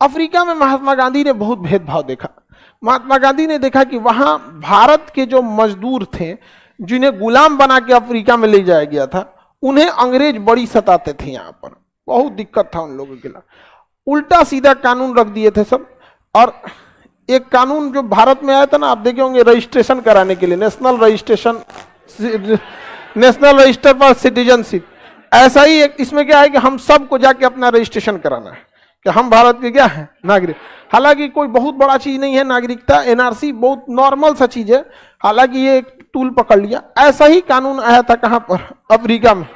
Africa में महात्मा गांधी ने बहुत भेदभाव देखा। महात्मा गांधी ने देखा कि वहां भारत के जो मजदूर थे जिन्हें गुलाम बना के अफ्रीका में ले जाया गया था, उन्हें अंग्रेज बड़ी सताते थे। यहाँ पर बहुत दिक्कत था उन लोगों के लिए। उल्टा सीधा कानून रख दिए थे सब। और एक कानून जो भारत में आया था ना, आप देखे होंगे, रजिस्ट्रेशन कराने के लिए, नेशनल रजिस्टर फॉर सिटीजनशिप। ऐसा ही एक इसमें क्या है कि हम सबको जाके अपना रजिस्ट्रेशन कराना है कि हम भारत के क्या है, नागरिक। हालांकि कोई बहुत बड़ा चीज नहीं है नागरिकता, एनआरसी बहुत नॉर्मल सा चीज है। हालांकि ये एक टूल पकड़ लिया। ऐसा ही कानून आया था कहां पर, अफ्रीका में।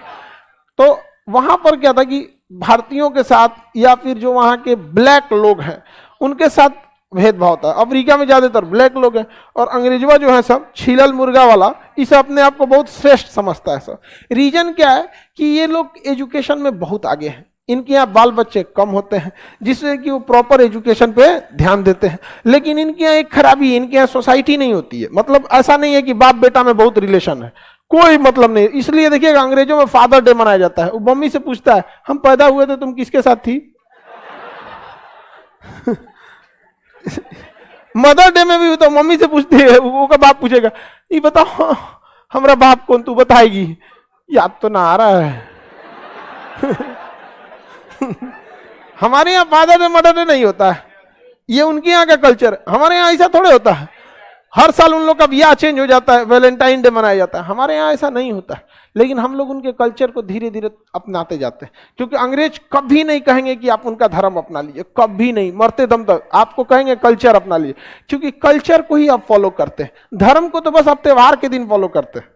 तो वहां पर क्या था कि भारतीयों के साथ या फिर जो वहां के ब्लैक लोग हैं उनके साथ भेदभाव था। अफ्रीका में ज्यादातर ब्लैक लोग हैं और अंग्रेजवा जो है सब छीलल मुर्गा वाला, इसे अपने आप को बहुत श्रेष्ठ समझता है सब। रीजन क्या है कि ये लोग एजुकेशन में बहुत आगे हैं। इनके यहाँ बाल बच्चे कम होते हैं जिससे कि वो प्रॉपर एजुकेशन पे ध्यान देते हैं। लेकिन इनके यहाँ एक खराबी, इनके यहाँ सोसाइटी नहीं होती है। मतलब ऐसा नहीं है कि बाप बेटा में बहुत रिलेशन है, कोई मतलब नहीं। इसलिए देखिएगा अंग्रेजों में फादर डे मनाया जाता है। वो मम्मी से पूछता है हम पैदा हुए थे तुम किसके साथ थी? मदर डे में भी तो मम्मी से पूछती है, वो का बाप पूछेगा ये बताओ हमारा बाप कौन, तू बताएगी? याद तो ना आ रहा है। हमारे यहाँ फादर डे मदर डे नहीं होता है, ये उनके यहाँ का कल्चर है। हमारे यहाँ ऐसा थोड़े होता है। हर साल उन लोग का ब्याह चेंज हो जाता है, वैलेंटाइन डे मनाया जाता है। हमारे यहाँ ऐसा नहीं होता है। लेकिन हम लोग उनके कल्चर को धीरे धीरे अपनाते जाते हैं, क्योंकि अंग्रेज कभी नहीं कहेंगे कि आप उनका धर्म अपना लीजिए, कभी नहीं। मरते दम तक आपको कहेंगे कल्चर अपना लीजिए, क्योंकि कल्चर को ही आप फॉलो करते हैं। धर्म को तो बस आप त्योहार के दिन फॉलो करते हैं।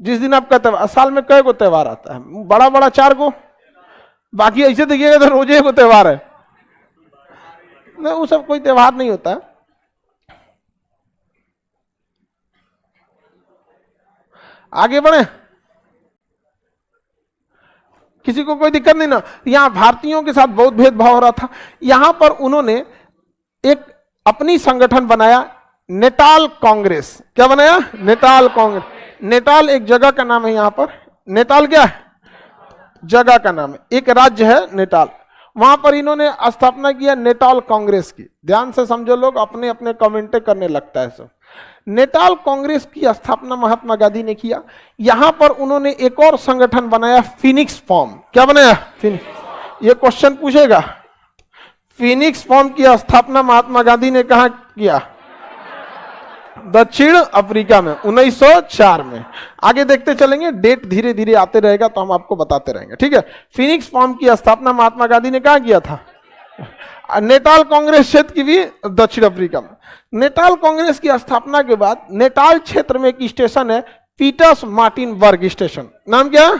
जिस दिन आपका त्योहार, साल में कई को त्योहार आता है, बड़ा बड़ा 4 को, बाकी ऐसे देखिएगा तो रोजे को त्योहार है। नहीं, वो सब कोई त्योहार नहीं होता है। आगे बढ़े, किसी को कोई दिक्कत नहीं ना। यहां भारतीयों के साथ बहुत भेदभाव हो रहा था। यहां पर उन्होंने एक अपनी संगठन बनाया, नेटाल कांग्रेस। क्या बनाया? Natal Congress. नेटाल एक जगह का नाम है। यहां पर नेटाल क्या है? जगह का नाम है, एक राज्य है नेटाल। वहां पर इन्होंने स्थापना किया नेटाल कांग्रेस की। ध्यान से समझो लोग, अपने अपने कमेंटे करने लगता है सब। नेटाल कांग्रेस की स्थापना महात्मा गांधी ने किया। यहां पर उन्होंने एक और संगठन बनाया, फिनिक्स फॉर्म। क्या बनाया? फिनिक्स। ये क्वेश्चन पूछेगा, फिनिक्स फॉर्म की स्थापना महात्मा गांधी ने कहां किया? दक्षिण अफ्रीका में 1904 में। आगे देखते चलेंगे, डेट धीरे धीरे आते रहेगा तो हम आपको बताते रहेंगे, ठीक है। फिनिक्स फॉर्म की स्थापना महात्मा गांधी ने कहां किया था? नेटाल कांग्रेस क्षेत्र की भी दक्षिण अफ्रीका में। नेटाल कांग्रेस की स्थापना के बाद नेटाल क्षेत्र में एक स्टेशन है, पीटर्समार्टिनबर्ग स्टेशन। नाम क्या?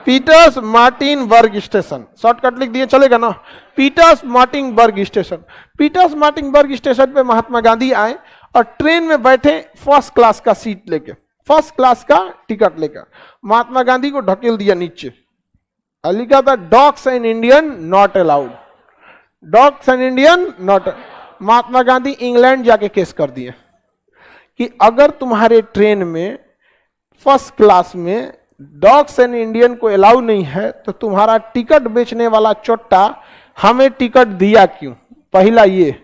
पीटर्समार्टिनबर्ग स्टेशन। शॉर्टकट लिख दिए चलेगा ना? पीटर्समार्टिनबर्ग स्टेशन। पीटर्समार्टिनबर्ग स्टेशन पे महात्मा गांधी आए और ट्रेन में बैठे, फर्स्ट क्लास का सीट लेके, फर्स्ट क्लास का टिकट लेकर। महात्मा गांधी को ढकेल दिया नीचे, लिखा था dogs and Indian not allowed. Dogs and Indian not. Mahatma Gandhi England जाके केस कर दिए कि अगर तुम्हारे ट्रेन में फर्स्ट क्लास में डॉग्स एंड इंडियन को अलाउ नहीं है तो तुम्हारा टिकट बेचने वाला चोट्टा हमें टिकट दिया क्यों? पहला ये,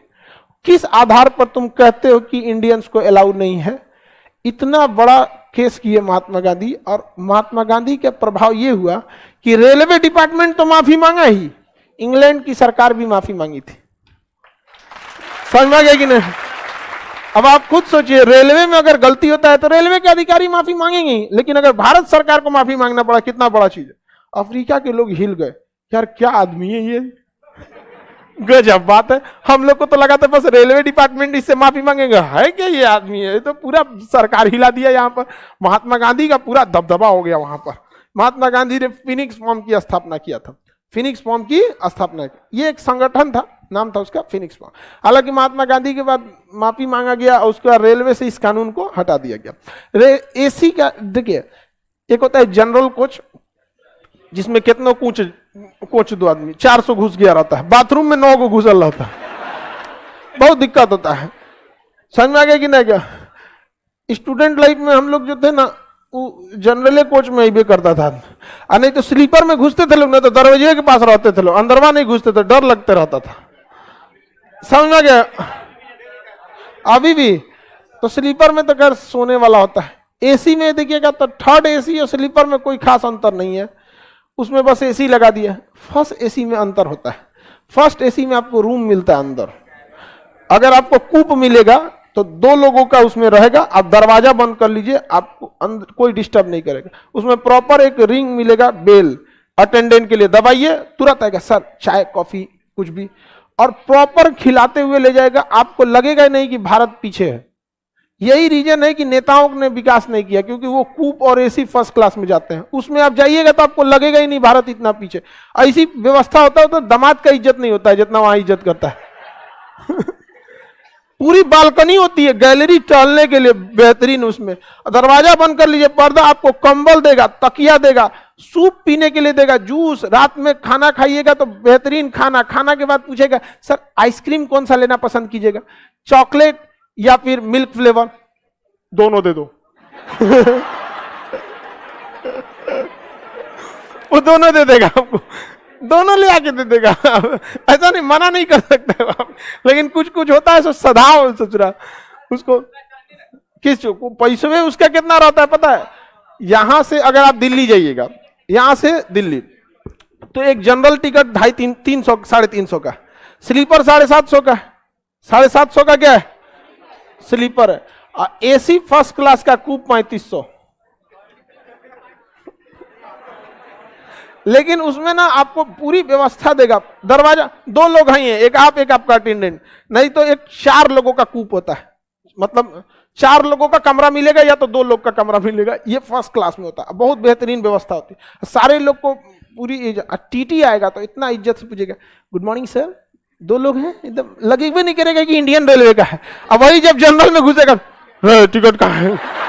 किस आधार पर तुम कहते हो कि इंडियंस को अलाउ नहीं है? इतना बड़ा केस किए महात्मा गांधी। और महात्मा गांधी के प्रभाव ये हुआ कि रेलवे डिपार्टमेंट तो माफी मांगा ही, इंग्लैंड की सरकार भी माफी मांगी थी। समझ में आ गया कि नहीं? अब आप खुद सोचिए, रेलवे में अगर गलती होता है तो रेलवे के अधिकारी माफी मांगेंगे, लेकिन अगर भारत सरकार को माफी मांगना पड़ा, कितना बड़ा चीज है। अफ्रीका के लोग हिल गए, यार क्या आदमी है ये, गजब बात है। हम लोग को तो लगा था बस रेलवे डिपार्टमेंट इससे माफी मांगेगा, है क्या ये आदमी है, तो पूरा सरकार हिला दिया। यहाँ पर महात्मा गांधी का पूरा दबदबा हो गया। वहां पर महात्मा गांधी ने फिनिक्स फॉर्म की स्थापना किया था। फिनिक्स फॉर्म की स्थापना, ये एक संगठन था, नाम था उसका फिनिक्स फॉर्म। हालांकि महात्मा गांधी के बाद माफी मांगा गया और उसके बाद रेलवे से इस कानून को हटा दिया गया। एसी का देखिए, एक होता है जनरल कोच, जिसमें कितनों कोच दो आदमी, 400 घुस गया रहता है, बाथरूम में 9 को घुसल रहता है, बहुत दिक्कत होता है। समझ में आ गया कि नहीं? क्या स्टूडेंट लाइफ में हम लोग जो थे ना, जनरल कोच में भी करता था, और नहीं तो स्लीपर में घुसते थे लोग, नहीं तो दरवाजे के पास रहते थे लोग, अंदरवा नहीं घुसते थे, डर लगते रहता था। समझ में गया? अभी भी तो स्लीपर में तो खैर सोने वाला होता है। एसी में देखिएगा तो थर्ड एसी और स्लीपर में कोई खास अंतर नहीं है, उसमें बस एसी लगा दिया। फर्स्ट एसी में अंतर होता है। फर्स्ट एसी में आपको रूम मिलता है अंदर, अगर आपको कूप मिलेगा तो 2 लोगों का उसमें रहेगा, आप दरवाजा बंद कर लीजिए, आपको अंदर कोई डिस्टर्ब नहीं करेगा। उसमें प्रॉपर एक रिंग मिलेगा, बेल अटेंडेंट के लिए, दबाइए तुरंत आएगा, सर चाय कॉफी कुछ भी, और प्रॉपर खिलाते हुए ले जाएगा, आपको लगेगा नहीं कि भारत पीछे है। यही रीजन है कि नेताओं ने विकास नहीं किया, क्योंकि वो कूप और एसी फर्स्ट क्लास में जाते हैं, उसमें आप जाइएगा तो आपको लगेगा ही नहीं भारत इतना पीछे। ऐसी व्यवस्था होता है तो दामाद का इज्जत नहीं होता है जितना वहां इज्जत करता है। पूरी बालकनी होती है गैलरी टहलने के लिए बेहतरीन, उसमें दरवाजा बंद कर लीजिए, पर्दा, आपको कंबल देगा, तकिया देगा, सूप पीने के लिए देगा, जूस, रात में खाना खाइएगा तो बेहतरीन खाना, खाना के बाद पूछेगा सर आइसक्रीम कौन सा लेना पसंद कीजिएगा, चॉकलेट या फिर मिल्क फ्लेवर, दोनों दे दो। वो दोनों दे देगा आपको, दोनों ले आके दे देगा। ऐसा नहीं, मना नहीं कर सकते आप, लेकिन कुछ कुछ होता है सो सदाओ सचुरा उसको किस को पैसे में उसका कितना रहता है पता है? यहां से अगर आप दिल्ली जाइएगा, यहां से दिल्ली, तो एक जनरल टिकट 250-300 350 का, स्लीपर 750 का, 750 का क्या है स्लीपर है, और एसी फर्स्ट क्लास का कूप 3500। लेकिन उसमें ना आपको पूरी व्यवस्था देगा, दरवाजा 2 लोग हैं, एक आप एक आपका अटेंडेंट, नहीं तो एक 4 लोगों का कूप होता है, मतलब 4 लोगों का कमरा मिलेगा या तो 2 लोग का कमरा मिलेगा, ये फर्स्ट क्लास में होता है। बहुत बेहतरीन व्यवस्था होती है, सारे लोग को पूरी। टीटी आएगा तो इतना इज्जत से पूछेगा गुड मॉर्निंग सर, 2 लोग हैं, एकदम लगे भी नहीं करेगा कि इंडियन रेलवे का है। अब वही जब जनरल में घुसेगा टिकट कहाँ है।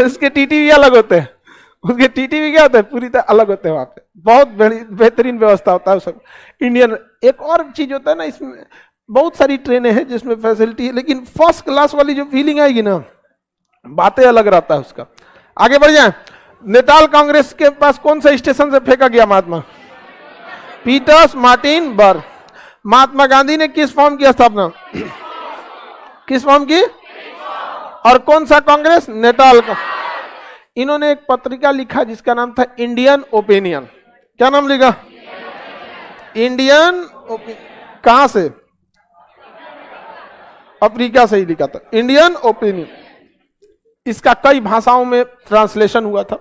उसके टीटी भी अलग होते हैं, उसके टीटी भी क्या होता है पूरी तरह अलग होते हैं वहां पे। बहुत बेहतरीन व्यवस्था होता है सब इंडियन। एक और चीज होता है ना, इसमें बहुत सारी ट्रेनें हैं जिसमें फैसिलिटी है, लेकिन फर्स्ट क्लास वाली जो फीलिंग आएगी ना, बातें अलग रहता है उसका। आगे बढ़ जाए, नेताल कांग्रेस के पास कौन सा स्टेशन से फेंका गया महात्मा? पीटर्समार्टिनबर्ग। महात्मा गांधी ने किस फॉर्म की स्थापना, किस फॉर्म की, और कौन सा कांग्रेस? नेताल का। इन्होंने एक पत्रिका लिखा जिसका नाम था इंडियन ओपिनियन। क्या नाम लिखा? Indian opinion. कहां से? अफ्रीका से ही लिखा था, इंडियन ओपिनियन। इसका कई भाषाओं में ट्रांसलेशन हुआ था,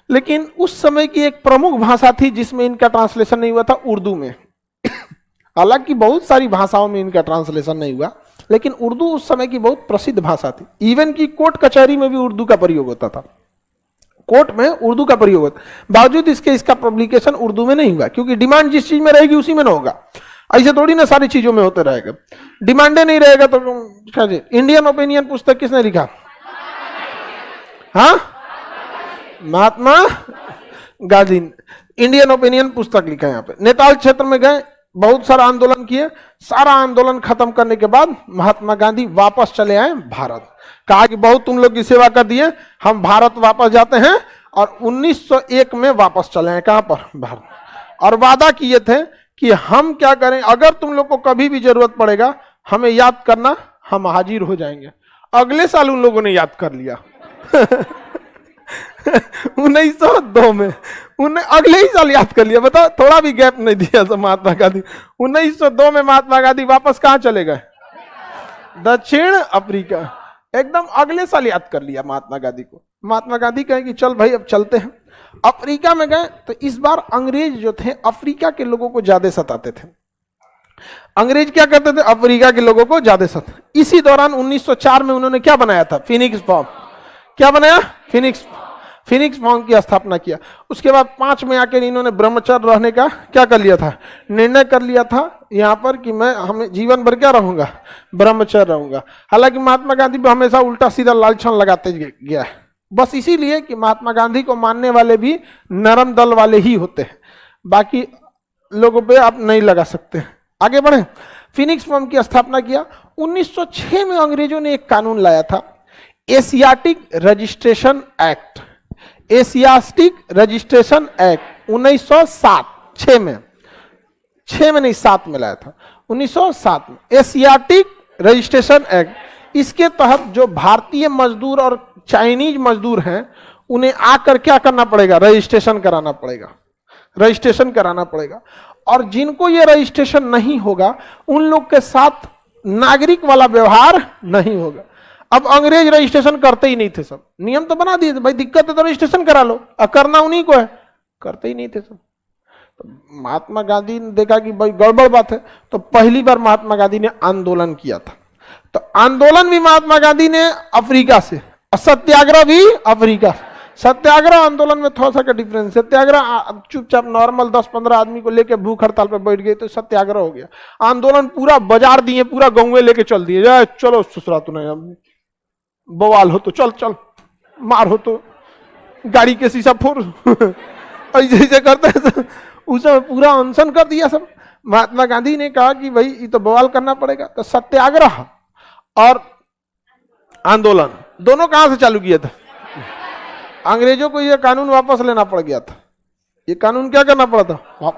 लेकिन उस समय की एक प्रमुख भाषा थी जिसमें इनका ट्रांसलेशन नहीं हुआ था, उर्दू में। हालांकि बहुत सारी भाषाओं में इनका ट्रांसलेशन नहीं हुआ, लेकिन उर्दू उस समय की बहुत प्रसिद्ध भाषा थी। इवन की कोर्ट कचहरी में भी उर्दू का प्रयोग होता था, कोर्ट में उर्दू का प्रयोग होता, बावजूद इसके इसका पब्लिकेशन उर्दू में नहीं हुआ, क्योंकि डिमांड जिस चीज में रहेगी उसी में ना होगा। ऐसे थोड़ी ना सारी चीजों में होते रहेगा, डिमांडे नहीं रहेगा तो क्या। इंडियन ओपिनियन पुस्तक किसने लिखा? हाँ, महात्मा गांधी। इंडियन ओपिनियन पुस्तक लिखा है। यहाँ पे नेताल क्षेत्र में गए, बहुत सारा आंदोलन किए, सारा आंदोलन खत्म करने के बाद महात्मा गांधी वापस चले आए भारत। कहा कि बहुत तुम लोग की सेवा कर दिए, हम भारत वापस जाते हैं, और 1901 में वापस चले आए। कहां पर? भारत। और वादा किए थे कि हम क्या करें, अगर तुम लोग को कभी भी जरूरत पड़ेगा हमें याद करना, हम हाजिर हो जाएंगे। अगले साल उन लोगों ने याद कर लिया। 1902 में उन्हें अगले ही साल याद कर लिया। बताओ, थोड़ा भी गैप नहीं दिया था महात्मा गांधी। 1902 में महात्मा गांधी वापस कहां चले गए? दक्षिण अफ्रीका। एकदम अगले साल याद कर लिया महात्मा गांधी को। महात्मा गांधी कहे कि चल भाई अब चलते हैं। अफ्रीका में गए तो इस बार अंग्रेज जो थे अफ्रीका के लोगों को ज्यादा सताते थे। अंग्रेज क्या करते थे? अफ्रीका के लोगों को ज्यादा सताते। इसी दौरान 1904 में उन्होंने क्या बनाया था? Phoenix form. क्या बनाया? फिनिक्स फॉर्म की स्थापना किया। उसके बाद 5 में आकर इन्होंने ब्रह्मचर्य रहने का क्या कर लिया था? निर्णय कर लिया था यहाँ पर कि मैं हमें जीवन भर क्या रहूंगा? ब्रह्मचर्य रहूंगा। हालांकि महात्मा गांधी भी हमेशा उल्टा सीधा लालछन लगाते गया है, बस इसीलिए कि महात्मा गांधी को मानने वाले भी नरम दल वाले ही होते हैं, बाकी लोगों पे आप नहीं लगा सकते। आगे बढ़े। फिनिक्स फॉर्म की स्थापना किया 1906 में अंग्रेजों ने एक कानून लाया था, Asiatic registration act. Asiatic registration act 1907, 6 में, 6 में नहीं 7 में लाया था, 1907 में एशियाटिक रजिस्ट्रेशन एक्ट। इसके तहत जो भारतीय मजदूर और चाइनीज मजदूर हैं उन्हें आकर क्या करना पड़ेगा, रजिस्ट्रेशन कराना पड़ेगा, रजिस्ट्रेशन कराना पड़ेगा। और जिनको ये रजिस्ट्रेशन नहीं होगा उन लोग के साथ नागरिक वाला व्यवहार नहीं होगा। अब अंग्रेज रजिस्ट्रेशन करते ही नहीं थे, सब नियम तो बना दिए, भाई दिक्कत है तो रजिस्ट्रेशन करा लो, और करना उन्हीं को है, करते ही नहीं थे सब। तो महात्मा गांधी ने देखा कि भाई गड़बड़ बात है, तो पहली बार महात्मा गांधी ने आंदोलन किया था। तो आंदोलन भी महात्मा गांधी ने अफ्रीका से, और सत्याग्रह भी अफ्रीका से। सत्याग्रह आंदोलन में थोड़ा सा का डिफरेंस, सत्याग्रह चुपचाप नॉर्मल 10-15 आदमी को लेके भूख हड़ताल पे बैठ गए तो सत्याग्रह हो गया। आंदोलन पूरा बाजार दिए, पूरा गांव लेके चल दिए, जाए चलो ससुरा तूने, बवाल हो तो चल चल, मार हो तो गाड़ी के शीशा फोड़ ऐसे ऐसे करते हैं। उस समय पूरा अनशन कर दिया सब। महात्मा गांधी ने कहा कि भाई ये तो बवाल करना पड़ेगा, तो सत्याग्रह और आंदोलन दोनों कहां से चालू किया था, अंग्रेजों को यह कानून वापस लेना पड़ गया था। ये कानून क्या करना पड़ा था,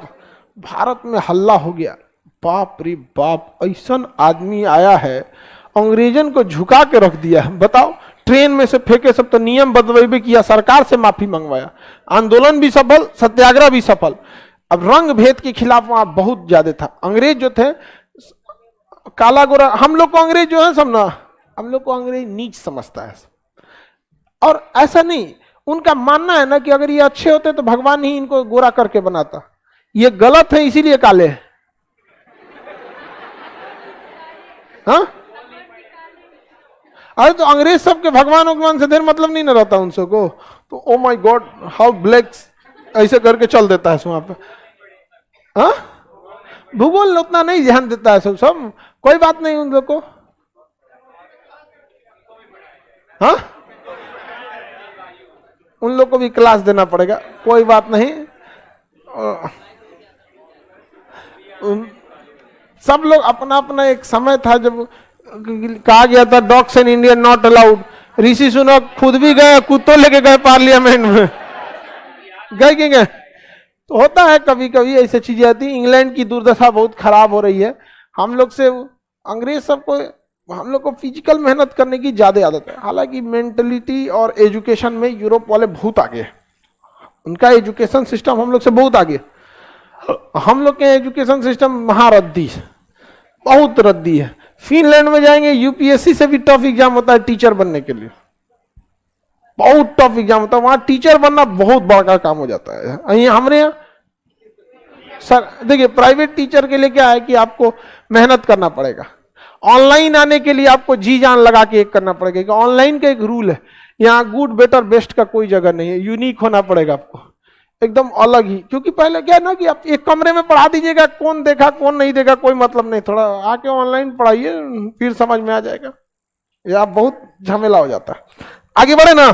भारत में हल्ला हो गया, बाप रे बाप, ऐसा आदमी आया है अंग्रेजन को झुका के रख दिया है। बताओ, ट्रेन में से फेंके सब, तो नियम बदलाव किया, सरकार से माफी मंगवाया, आंदोलन भी सफल, सत्याग्रह भी सफल। अब रंग भेद के खिलाफ वहां बहुत ज्यादा था। अंग्रेज जो थे काला गोरा, हम लोग को अंग्रेज जो है सब ना, हम लोग को अंग्रेज नीच समझता है। और ऐसा नहीं, उनका मानना है ना कि अगर ये अच्छे होते तो भगवान ही इनको गोरा करके बनाता। ये गलत है, इसीलिए काले हैं। हाँ, अरे तो अंग्रेज सबके भगवान से देर मतलब नहीं ना रहता उन सबको, तो oh my God how black ऐसे करके चल देता है वहां पे। हाँ, भूगोल उतना नहीं ध्यान देता है सब कोई बात नहीं उन लोग को। हाँ, उन लोग को भी क्लास देना पड़ेगा, कोई बात नहीं। सब लोग अपना अपना एक समय था जब कहा गया था dogs in India not allowed. Rishi Sunak खुद भी गए, कुत्तों लेके गए पार्लियामेंट में, गए कि गए। तो होता है कभी कभी ऐसी चीजें आती। इंग्लैंड की दुर्दशा बहुत खराब हो रही है। हम लोग से अंग्रेज सबको, हम लोग को फिजिकल मेहनत करने की ज्यादा आदत है। हालांकि मेंटलिटी और एजुकेशन में यूरोप वाले बहुत आगे, उनका एजुकेशन सिस्टम हम लोग से बहुत आगे। हम लोग के एजुकेशन सिस्टम महारद्दी है, बहुत रद्दी है। फिनलैंड में जाएंगे, यूपीएससी से भी टफ एग्जाम होता है टीचर बनने के लिए, बहुत टफ एग्जाम होता है। वहां टीचर बनना बहुत बड़ा काम हो जाता है। हमारे यहाँ सर देखिए, प्राइवेट टीचर के लिए क्या है कि आपको मेहनत करना पड़ेगा। ऑनलाइन आने के लिए आपको जी जान लगा के एक करना पड़ेगा। ऑनलाइन का एक रूल है, यहाँ गुड बेटर बेस्ट का कोई जगह नहीं है, यूनिक होना पड़ेगा आपको, एकदम अलग ही। क्योंकि पहले क्या है ना कि आप एक कमरे में पढ़ा दीजिएगा, कौन देखा कौन नहीं देखा कोई मतलब नहीं, थोड़ा आके ऑनलाइन पढ़ाइए फिर समझ में आ जाएगा। ये आप बहुत झमेला हो जाता है। आगे बढ़े ना।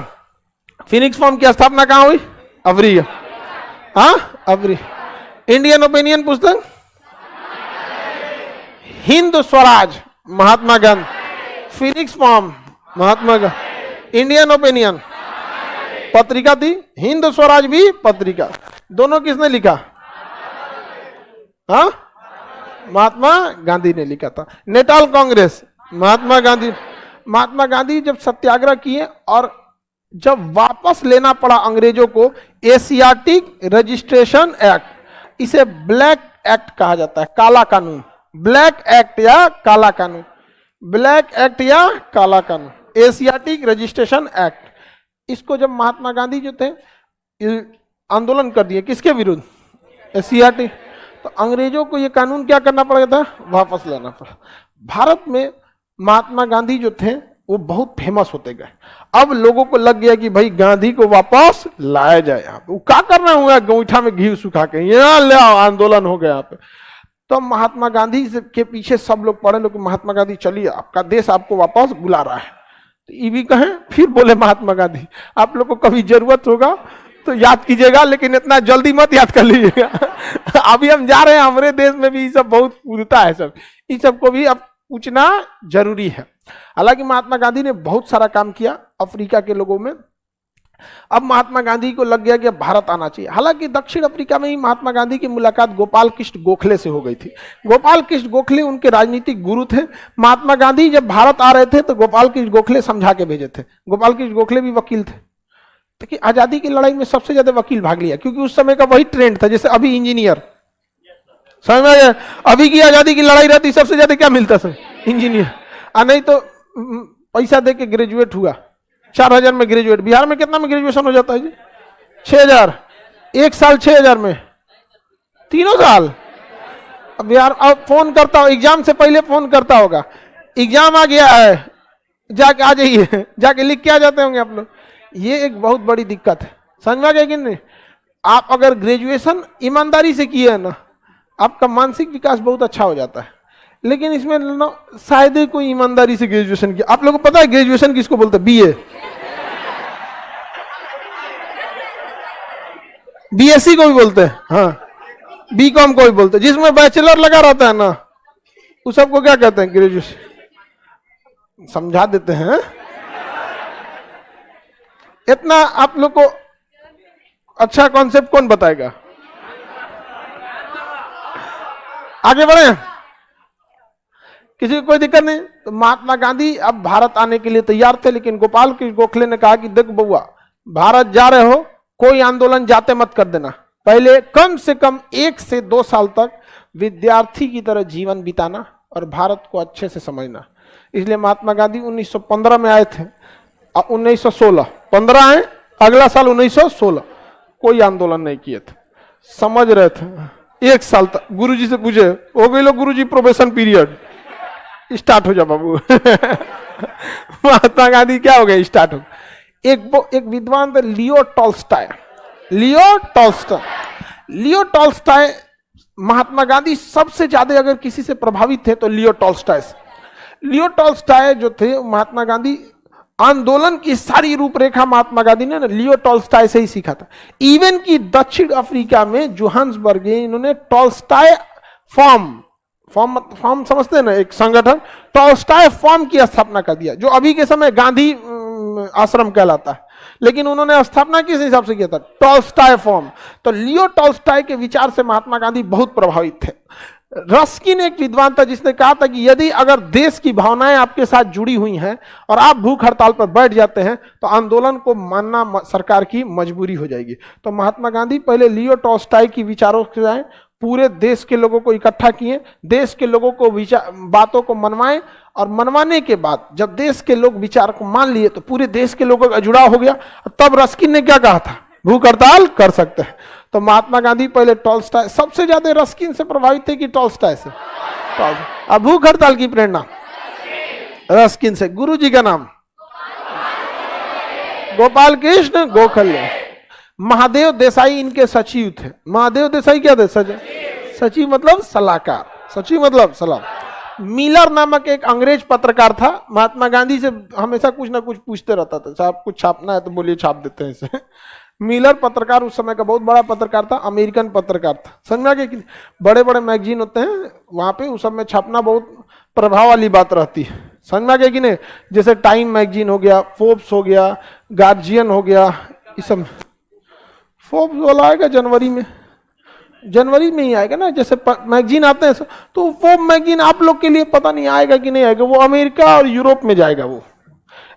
फिनिक्स फॉर्म की स्थापना कहाँ हुई, अवरी। हाँ, अवरी। इंडियन ओपिनियन पुस्तक, Hind Swaraj Mahatma Gandhi. Phoenix form Mahatma Gandhi. Indian opinion पत्रिका थी, हिंद स्वराज भी पत्रिका। दोनों किसने लिखा, हाँ, महात्मा गांधी ने लिखा था। Natal Congress Mahatma Gandhi. महात्मा गांधी जब सत्याग्रह किए और जब वापस लेना पड़ा अंग्रेजों को एशियाटिक रजिस्ट्रेशन एक्ट, इसे ब्लैक एक्ट कहा जाता है, काला कानून। ब्लैक एक्ट या काला कानून, ब्लैक एक्ट या काला कानून, एशियाटिक रजिस्ट्रेशन एक्ट। इसको जब महात्मा गांधी जो थे आंदोलन कर दिए, किसके विरुद्ध, एशियाटिक, तो अंग्रेजों को ये कानून क्या करना पड़ा था, वापस लेना पड़ा। भारत में महात्मा गांधी जो थे वो बहुत फेमस होते गए। अब लोगों को लग गया कि भाई गांधी को वापस लाया जाए। यहाँ पे वो क्या करना हुआ, गोईठा में घी सुखा के यहाँ ले आओ, आंदोलन हो गया यहाँ पे। तो महात्मा गांधी के पीछे सब लोग पड़े लोग, महात्मा गांधी चलिए, आपका देश आपको वापस बुला रहा है। तो ये भी कहें, फिर बोले महात्मा गांधी, आप लोग को कभी जरूरत होगा तो याद कीजिएगा, लेकिन इतना जल्दी मत याद कर लीजिएगा। अभी हम जा रहे हैं, हमारे देश में भी ये सब बहुत कूदता है सब, इस सबको भी अब पूछना जरूरी है। हालांकि महात्मा गांधी ने बहुत सारा काम किया अफ्रीका के लोगों में। अब महात्मा गांधी को लग गया कि भारत आना चाहिए। हालांकि दक्षिण अफ्रीका में ही महात्मा गांधी की मुलाकात गोपाल कृष्ण गोखले से हो गई थी। गोपाल कृष्ण गोखले उनके राजनीतिक गुरु थे। महात्मा गांधी जब भारत आ रहे थे तो गोपाल कृष्ण गोखले समझा के भेजे थे। गोपाल कृष्ण गोखले भी वकील थे। देखिए आजादी की लड़ाई में सबसे ज्यादा वकील भाग लिया, क्योंकि उस समय का वही ट्रेंड था। जैसे अभी इंजीनियर, समझ में आ गया? अभी की आजादी की लड़ाई रहती सबसे ज्यादा क्या मिलता सर? इंजीनियर। नहीं तो पैसा दे के ग्रेजुएट हुआ, 4000 में ग्रेजुएट। बिहार में कितना में ग्रेजुएशन हो जाता है जी? 6000। एक साल 6000 में 3 साल। अब बिहार अब फोन करता हो, एग्जाम से पहले फोन करता होगा, एग्जाम आ गया है, जाके आ जाइए, जाके लिख के आ जाते होंगे आप लोग। ये एक बहुत बड़ी दिक्कत है, समझ में आ गया कि नहीं? आप अगर ग्रेजुएशन ईमानदारी से किए है ना, आपका मानसिक विकास बहुत अच्छा हो जाता है। लेकिन इसमें ना शायद ही कोई ईमानदारी से ग्रेजुएशन किया। आप लोगों को पता है ग्रेजुएशन किसको बोलते हैं? बीए, बीएससी को भी बोलते हैं, हाँ, बीकॉम को भी बोलते हैं। जिसमें बैचलर लगा रहता है ना, उस सबको क्या कहते हैं? ग्रेजुएशन। समझा देते हैं। इतना आप लोग को अच्छा कॉन्सेप्ट कौन बताएगा? आगे बढ़े, किसी को कोई दिक्कत नहीं। तो महात्मा गांधी अब भारत आने के लिए तैयार थे, लेकिन गोपाल कृष्ण गोखले ने कहा कि देखो बउआ, भारत जा रहे हो, कोई आंदोलन जाते मत कर देना, पहले कम से कम 1 से 2 साल तक विद्यार्थी की तरह जीवन बिताना और भारत को अच्छे से समझना। इसलिए महात्मा गांधी 1915 में आए थे, 1916 15 आए, अगला साल 1916। कोई आंदोलन नहीं किए थे, समझ रहे थे। 1 साल तक गुरुजी से पूछे, हो गई लो गुरुजी प्रोबेशन पीरियड, स्टार्ट हो जा बाबू। महात्मा गांधी क्या हो गया? स्टार्ट हो। एक विद्वान थे Leo Tolstoy. Leo Tolstoy Mahatma Gandhi सबसे ज्यादा अगर किसी से प्रभावित थे तो लियो टॉल्स्टॉय से। लियो टॉल्स्टॉय जो थे, महात्मा गांधी आंदोलन की सारी रूपरेखा महात्मा गांधी ने लियो टॉल्स्टॉय से ही सीखा था। इवन कि दक्षिण अफ्रीका में जोहान्सबर्ग इन्होंने टॉल्स्टॉय फॉर्म समझते हैं ना, एक संगठन टॉल्स्टॉय फॉर्म की स्थापना कर दिया, जो अभी के समय गांधी आश्रम कहलाता है। लेकिन उन्होंने स्थापना किस हिसाब से किया था? Tolstoy form. तो लियो टॉल्स्टॉय के विचार से महात्मा गांधी बहुत प्रभावित थे। रस्किन एक विद्वान था जिसने कहा था कि यदि अगर देश की भावनाएं आपके साथ जुड़ी हुई हैं और आप भूख हड़ताल पर बैठ जाते हैं तो आंदोलन को मानना सरकार की मजबूरी हो जाएगी। तो महात्मा गांधी पहले लियो टॉल्स्टॉय की विचारों से पूरे देश के लोगों को इकट्ठा किए, देश के लोगों को बातों को मनवाएं, और मनवाने के बाद जब देश के लोग विचार को मान लिए तो पूरे देश के लोगों का जुड़ाव हो गया। तब रस्किन ने क्या कहा था? भूख हड़ताल कर सकते हैं। तो महात्मा गांधी पहले टॉल्स्टॉय, सबसे ज्यादा रस्किन से प्रभावित थे कि टॉल्स्टॉय से? अब भूख हड़ताल की प्रेरणा रस्किन से। गुरु जी का नाम गोपाल कृष्ण गोखले। महादेव देसाई इनके सचिव थे। महादेव देसाई क्या थे? सचिव मतलब सलाहकार, सचिव मतलब सलाह। मिलर नामक एक अंग्रेज पत्रकार था, महात्मा गांधी से हमेशा कुछ ना कुछ पूछते रहता था, साहब कुछ छापना है तो बोलिए छाप देते हैं इसे। मिलर पत्रकार उस समय का बहुत बड़ा पत्रकार था, अमेरिकन पत्रकार था। समझा कि बड़े बड़े मैगजीन होते हैं वहां पे, उस समय छापना बहुत प्रभाव वाली बात रहती है। समझा कि नहीं? जैसे टाइम मैगजीन हो गया, फोर्ब्स हो गया, गार्जियन हो गया, इस सब। फोर्ब्स वाला आएगा जनवरी में ही आएगा ना, जैसे मैगजीन आते हैं। तो फोर्ब्स मैगजीन आप लोग के लिए पता नहीं आएगा कि नहीं आएगा, वो अमेरिका और यूरोप में जाएगा वो।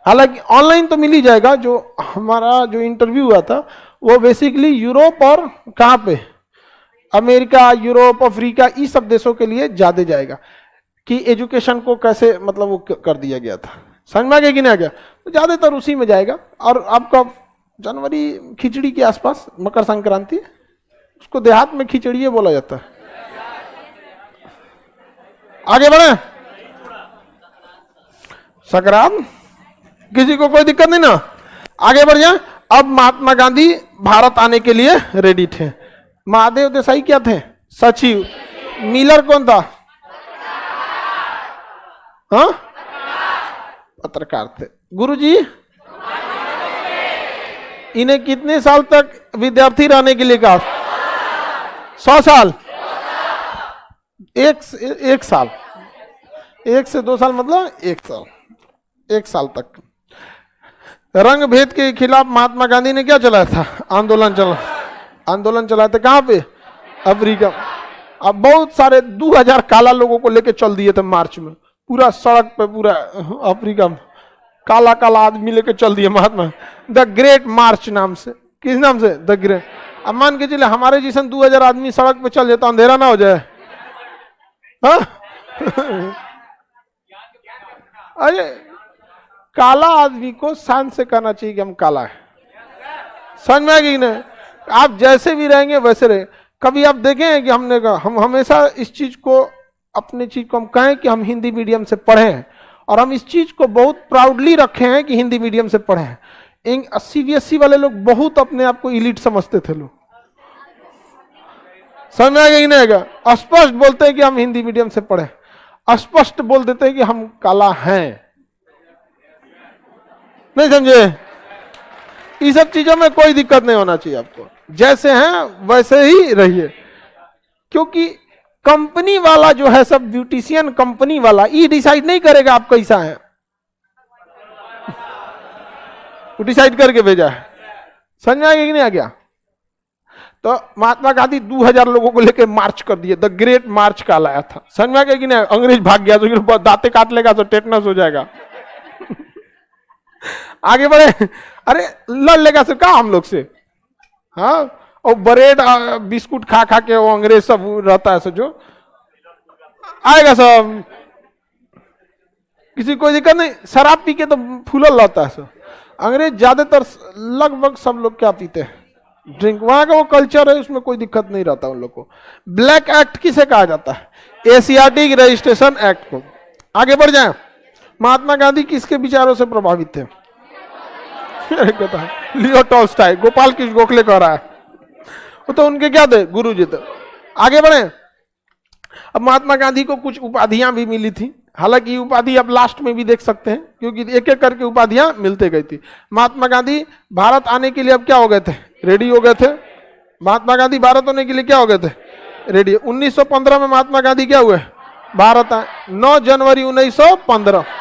हालांकि ऑनलाइन तो मिल ही जाएगा। जो हमारा जो इंटरव्यू हुआ था वो बेसिकली यूरोप और कहाँ पे, अमेरिका, यूरोप, अफ्रीका, इस सब देशों के लिए ज्यादा जाएगा कि एजुकेशन को कैसे मतलब वो कर दिया गया था। समझ में आ गया कि नहीं आ गया? तो ज्यादातर उसी में जाएगा। और आपका जनवरी खिचड़ी के आसपास, मकर संक्रांति, उसको देहात में खिचड़ी बोला जाता है। आगे बढ़े, संक्रांत, किसी को कोई दिक्कत नहीं ना? आगे बढ़ जाए। अब महात्मा गांधी भारत आने के लिए रेडी थे। महादेव देसाई क्या थे? सचिव। मिलर कौन था? हाँ, पत्रकार थे। गुरुजी इन्हें कितने साल तक विद्यार्थी रहने के लिए कहा? 100 साल। एक साल 1 से 2 साल मतलब 1 साल तक। रंग भेद के खिलाफ महात्मा गांधी ने क्या चलाया था? आंदोलन चलाए थे। कहां पे? अफ्रीका। अब बहुत सारे 2000 काला लोगों को लेके चल दिए थे मार्च में, पूरा सड़क पे, पूरा अफ्रीका में काला काला आदमी लेके चल दिए महात्मा, द ग्रेट मार्च नाम से। किस नाम से? The great. अब मान के चले हमारे जैसन 2000 आदमी सड़क पे चल जाता, अंधेरा ना हो जाए? हाँ? अरे काला आदमी को शान से कहना चाहिए कि हम काला है। समझ में आएगी नहीं? आप जैसे भी रहेंगे वैसे रहे। कभी आप देखें कि हमने कहा, हम हमेशा इस चीज को, अपने चीज को हम कहें कि हम हिंदी मीडियम से पढ़े हैं, और हम इस चीज को बहुत प्राउडली रखे हैं कि हिंदी मीडियम से पढ़े हैं। CBSE वाले लोग बहुत अपने आप को इलीट समझते थे लोग। समझ में आएगा कि नहीं आएगा? स्पष्ट बोलते हैं कि हम हिंदी मीडियम से पढ़े, स्पष्ट बोल देते हैं कि हम काला हैं। नहीं समझे? ये सब चीजों में कोई दिक्कत नहीं होना चाहिए आपको, जैसे हैं वैसे ही रहिए। क्योंकि कंपनी वाला जो है सब, ब्यूटिशियन कंपनी वाला, ये डिसाइड नहीं करेगा आप कैसा है, वो डिसाइड करके भेजा है। समझ में आ गया कि नहीं आ गया? तो महात्मा गांधी 2000 लोगों को लेकर मार्च कर दिए, द ग्रेट मार्च का लाया था। समझ में आ गया कि नहीं? अंग्रेज भाग गया तो दांते काट लेगा तो टेटनस हो जाएगा। आगे बढ़े, अरे लड़ लेगा सिर्फ कहा हम लोग से? हाँ, और ब्रेड बिस्कुट खा खा के वो अंग्रेज सब रहता है, जो आएगा सब, किसी कोई दिक्कत नहीं। शराब पी के तो फूलल रहता है सब। अंग्रेज ज्यादातर, लगभग सब लोग क्या पीते हैं? ड्रिंक। वहां का वो कल्चर है, उसमें कोई दिक्कत नहीं रहता उन लोग को। ब्लैक एक्ट किसे कहा जाता है? एशियाटिक रजिस्ट्रेशन एक्ट को। आगे बढ़ जाए, महात्मा गांधी किसके विचारों से प्रभावित थे? लियो टॉल्स्टॉय, गोपाल कृष्ण गोखले कह रहा है, वो तो उनके क्या थे? गुरु जी थे। आगे बढ़े, अब महात्मा गांधी को कुछ उपाधियां भी मिली थी, हालांकि उपाधि आप लास्ट में भी देख सकते हैं, क्योंकि एक एक करके उपाधियां मिलते गई थी। महात्मा गांधी भारत आने के लिए अब क्या हो गए थे? रेडी हो गए थे। महात्मा गांधी भारत होने के लिए क्या हो गए थे? रेडी। 1915 में महात्मा गांधी क्या हुए? भारत आए। 9 जनवरी 1915।